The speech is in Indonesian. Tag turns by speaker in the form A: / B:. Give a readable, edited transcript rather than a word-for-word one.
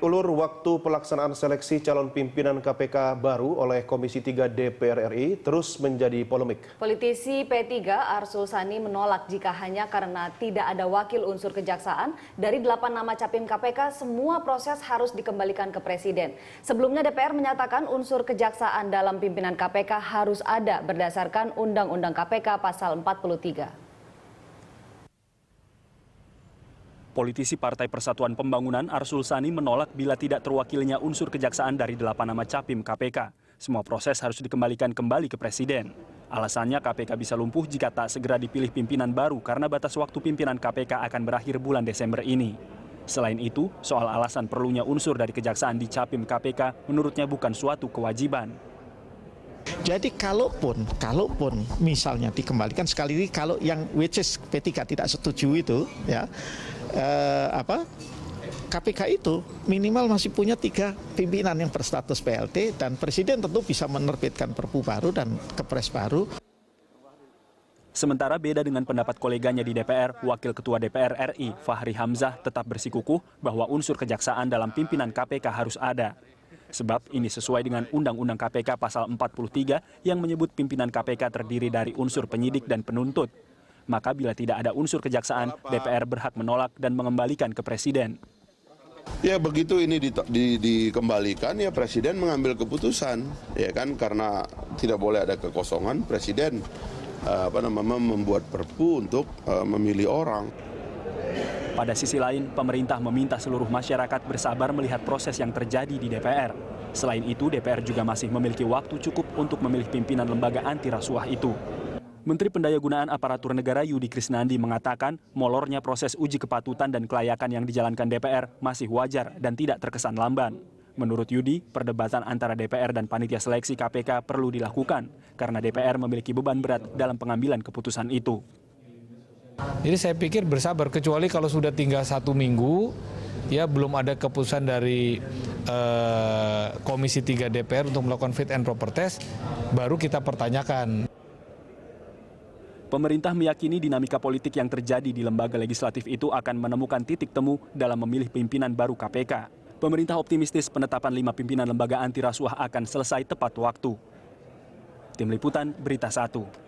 A: ulur waktu pelaksanaan seleksi calon pimpinan KPK baru oleh Komisi 3 DPR RI terus menjadi polemik.
B: Politisi P3 Arsul Sani menolak jika hanya karena tidak ada wakil unsur kejaksaan dari 8 nama capim KPK, semua proses harus dikembalikan ke Presiden. Sebelumnya DPR menyatakan unsur kejaksaan dalam pimpinan KPK harus ada berdasarkan Undang-Undang KPK pasal 43.
C: Politisi Partai Persatuan Pembangunan Arsul Sani menolak bila tidak terwakilnya unsur kejaksaan dari 8 nama capim KPK. Semua proses harus dikembalikan kembali ke Presiden. Alasannya KPK bisa lumpuh jika tak segera dipilih pimpinan baru karena batas waktu pimpinan KPK akan berakhir bulan Desember ini. Selain itu, soal alasan perlunya unsur dari kejaksaan di capim KPK menurutnya bukan suatu kewajiban.
D: Jadi kalaupun misalnya dikembalikan, sekali lagi kalau yang which is P3 tidak setuju itu ya KPK itu minimal masih punya 3 pimpinan yang berstatus PLT dan Presiden tentu bisa menerbitkan Perpu baru dan Kepres baru.
C: Sementara beda dengan pendapat koleganya di DPR, Wakil Ketua DPR RI Fahri Hamzah tetap bersikukuh bahwa unsur kejaksaan dalam pimpinan KPK harus ada. Sebab ini sesuai dengan Undang-Undang KPK pasal 43 yang menyebut pimpinan KPK terdiri dari unsur penyidik dan penuntut. Maka bila tidak ada unsur kejaksaan, DPR berhak menolak dan mengembalikan ke Presiden.
E: Ya begitu ini dikembalikan ya Presiden mengambil keputusan ya kan, karena tidak boleh ada kekosongan. Presiden membuat Perpu untuk memilih orang.
C: Pada sisi lain, pemerintah meminta seluruh masyarakat bersabar melihat proses yang terjadi di DPR. Selain itu, DPR juga masih memiliki waktu cukup untuk memilih pimpinan lembaga anti rasuah itu. Menteri Pendayagunaan Aparatur Negara Yudi Krisnandi mengatakan molornya proses uji kepatutan dan kelayakan yang dijalankan DPR masih wajar dan tidak terkesan lamban. Menurut Yudi, perdebatan antara DPR dan panitia seleksi KPK perlu dilakukan karena DPR memiliki beban berat dalam pengambilan keputusan itu.
F: Jadi saya pikir bersabar, kecuali kalau sudah tinggal 1 minggu, ya belum ada keputusan dari Komisi 3 DPR untuk melakukan fit and proper test, baru kita pertanyakan.
C: Pemerintah meyakini dinamika politik yang terjadi di lembaga legislatif itu akan menemukan titik temu dalam memilih pimpinan baru KPK. Pemerintah optimistis penetapan 5 pimpinan lembaga anti rasuah akan selesai tepat waktu. Tim Liputan, Berita 1.